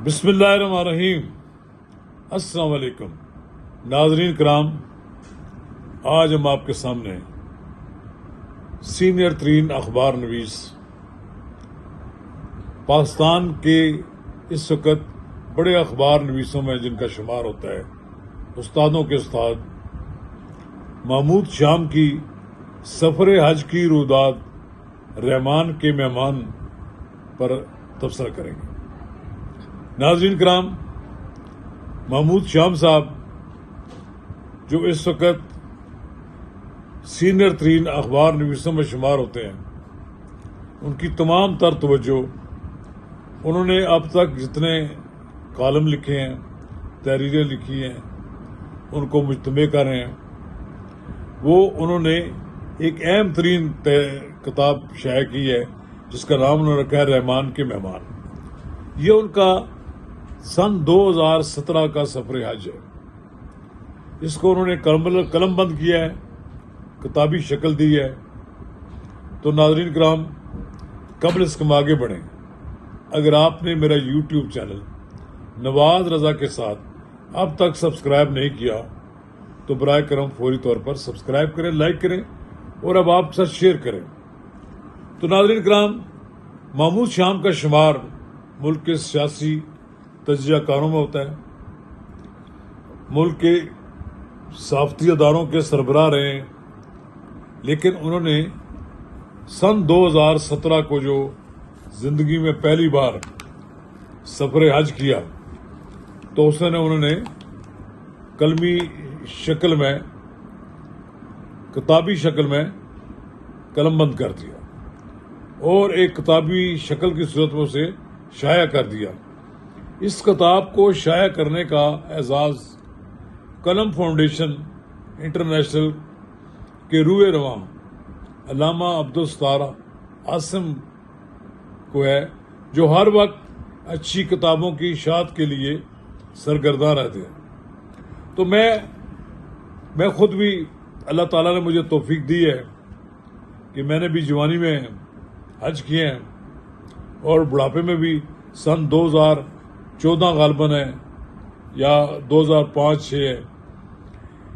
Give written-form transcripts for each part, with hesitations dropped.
بسم اللہ الرحمن الرحیم۔ السلام علیکم ناظرین کرام، آج ہم آپ کے سامنے سینئر ترین اخبار نویس پاکستان کے اس وقت بڑے اخبار نویسوں میں جن کا شمار ہوتا ہے، استادوں کے استاد محمود شام کی سفر حج کی روداد رحمان کے مہمان پر تبصرہ کریں گے۔ ناظرین کرام، محمود شام صاحب جو اس وقت سینئر ترین اخبار نویسوں میں شمار ہوتے ہیں، ان کی تمام تر توجہ انہوں نے اب تک جتنے کالم لکھے ہیں، تحریریں لکھی ہیں، ان کو مجتمع کر رہے ہیں۔ وہ انہوں نے ایک اہم ترین کتاب شائع کی ہے جس کا نام انہوں نے رکھا ہے رحمان کے مہمان۔ یہ ان کا سن 2017 کا سفر حج ہے۔ اس کو انہوں نے قلم بند کیا ہے، کتابی شکل دی ہے۔ تو ناظرین کرام، قبل اس کے آگے بڑھیں، اگر آپ نے میرا یوٹیوب چینل نواز رضا کے ساتھ اب تک سبسکرائب نہیں کیا تو برائے کرم فوری طور پر سبسکرائب کریں، لائک کریں اور اب آپ ساتھ شیئر کریں۔ تو ناظرین کرام، محمود شام کا شمار ملک کے سیاسی تجزیہ کاروں میں ہوتا ہے، ملک کے صحافتی اداروں کے سربراہ رہے ہیں، لیکن انہوں نے سن 2017 کو جو زندگی میں پہلی بار سفر حج کیا تو اس نے انہوں نے قلمی شکل میں، کتابی شکل میں قلم بند کر دیا اور ایک کتابی شکل کی صورت میں اسے شائع کر دیا۔ اس کتاب کو شائع کرنے کا اعزاز قلم فاؤنڈیشن انٹرنیشنل کے روح رواں علامہ عبدالستار عاصم کو ہے، جو ہر وقت اچھی کتابوں کی اشاعت کے لیے سرگرداں رہتے ہیں۔ تو میں خود بھی، اللہ تعالیٰ نے مجھے توفیق دی ہے کہ میں نے بھی جوانی میں حج کیے ہیں اور بڑھاپے میں بھی سن 2014 غالباً ہے یا 2005-6 ہے،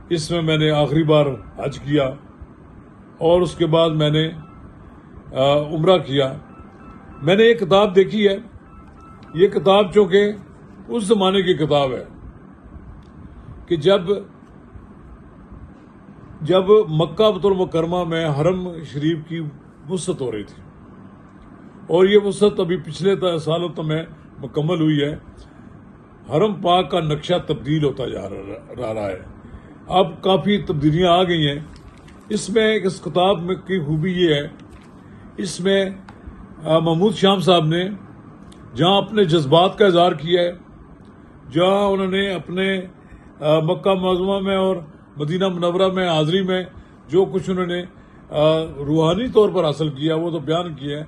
اس میں نے آخری بار حج کیا اور اس کے بعد میں نے عمرہ کیا۔ میں نے ایک کتاب دیکھی ہے، یہ کتاب چونکہ اس زمانے کی کتاب ہے کہ جب مکہ بیت المکرمہ میں حرم شریف کی وسعت ہو رہی تھی، اور یہ وسعت ابھی پچھلے سالوں تک میں مکمل ہوئی ہے۔ حرم پاک کا نقشہ تبدیل ہوتا جا رہا ہے، اب کافی تبدیلیاں آ گئی ہیں۔ اس کتاب میں کی خوبی یہ ہے، اس میں محمود شام صاحب نے جہاں اپنے جذبات کا اظہار کیا ہے، جہاں انہوں نے اپنے مکہ معظمہ میں اور مدینہ منورہ میں حاضری میں جو کچھ انہوں نے روحانی طور پر حاصل کیا وہ تو بیان کیا ہے،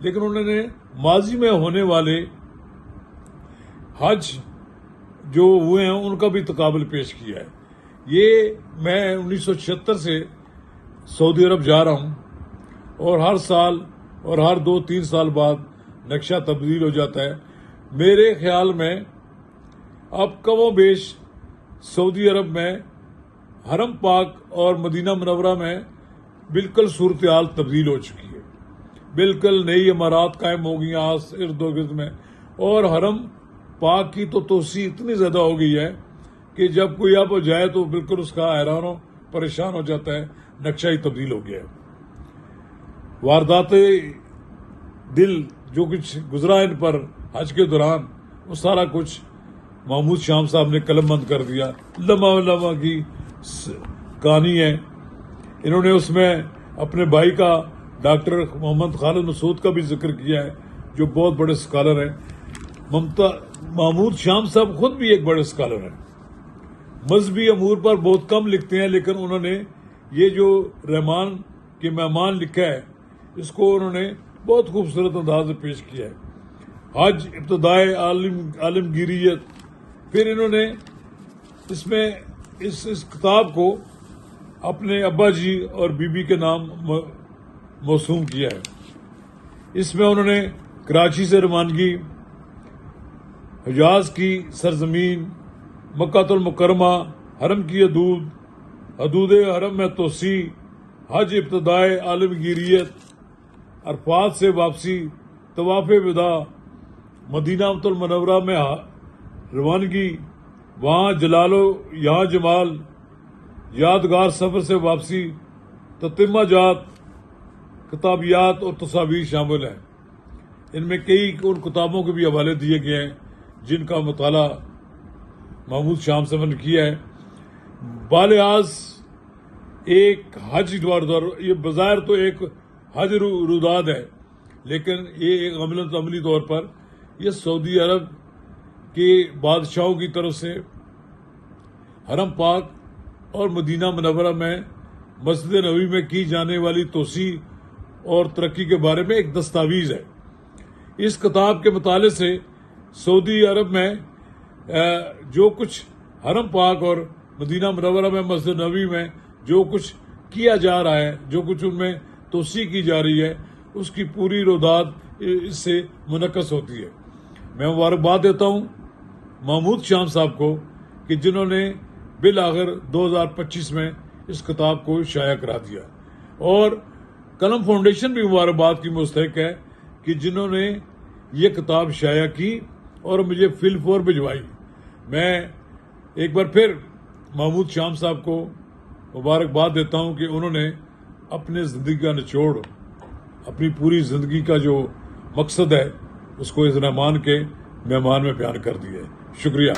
لیکن انہوں نے ماضی میں ہونے والے حج جو ہوئے ہیں ان کا بھی تقابل پیش کیا ہے۔ یہ میں 1976 سے سعودی عرب جا رہا ہوں اور ہر سال اور ہر 2-3 سال بعد نقشہ تبدیل ہو جاتا ہے۔ میرے خیال میں اب کم و بیش سعودی عرب میں حرم پاک اور مدینہ منورہ میں بالکل صورتحال تبدیل ہو چکی ہے، بالکل نئی عمارات قائم ہو گئی ارد گرد میں، اور حرم پاک کی تو توسیع اتنی زیادہ ہو گئی ہے کہ جب کوئی اب جائے تو بالکل اس کا حیران و پریشان ہو جاتا ہے، نقشہ ہی تبدیل ہو گیا ہے۔ واردات دل جو کچھ گزرا ان پر حج کے دوران، وہ سارا کچھ محمود شام صاحب نے قلم بند کر دیا۔ لمحہ کی کہانی ہے۔ انہوں نے اس میں اپنے بھائی کا ڈاکٹر محمد خالد مسعود کا بھی ذکر کیا ہے، جو بہت بڑے اسکالر ہیں۔ محمود شام صاحب خود بھی ایک بڑے اسکالر ہیں، مذہبی امور پر بہت کم لکھتے ہیں، لیکن انہوں نے یہ جو رحمان کے مہمان لکھا ہے اس کو انہوں نے بہت خوبصورت انداز میں پیش کیا ہے۔ حج ابتدائے عالمگیریت، پھر انہوں نے اس میں اس کتاب کو اپنے ابا جی اور بی بی کے نام موسوم کیا ہے۔ اس میں انہوں نے کراچی سے روانگی، حجاز کی سرزمین، مکہ المکرمہ، حرم کی حدود حرم میں توسیع، حج ابتدائے عالمگیریت، عرفات سے واپسی، طواف وداع، مدینہ المنورہ میں روانگی، وہاں یہاں جمال، یادگار سفر سے واپسی، تتمہ جات، کتابیات اور تصاویر شامل ہیں۔ ان میں کئی ان کتابوں کے بھی حوالے دیے گئے ہیں جن کا مطالعہ محمود شام صاحب نے کیا ہے۔ بالحاظ ایک حج دور یہ بظاہر تو ایک حج روداد ہے، لیکن یہ ایک عملی طور پر یہ سعودی عرب کے بادشاہوں کی طرف سے حرم پاک اور مدینہ منورہ میں مسجد نبوی میں کی جانے والی توسیع اور ترقی کے بارے میں ایک دستاویز ہے۔ اس کتاب کے مطالعے سے سعودی عرب میں جو کچھ حرم پاک اور مدینہ منورہ میں مسجد نبوی میں جو کچھ کیا جا رہا ہے، جو کچھ ان میں توسیع کی جا رہی ہے، اس کی پوری روداد اس سے منعکس ہوتی ہے۔ میں مبارکباد دیتا ہوں محمود شام صاحب کو کہ جنہوں نے بالآخر 2025 میں اس کتاب کو شائع کرا دیا، اور قلم فاؤنڈیشن بھی مبارکباد کی مستحق ہے کہ جنہوں نے یہ کتاب شائع کی اور مجھے فل فور بھجوائی۔ میں ایک بار پھر محمود شام صاحب کو مبارکباد دیتا ہوں کہ انہوں نے اپنے زندگی کا نچوڑ، اپنی پوری زندگی کا جو مقصد ہے، اس کو اس رحمان کے مہمان میں بیان کر دیا ہے۔ شکریہ۔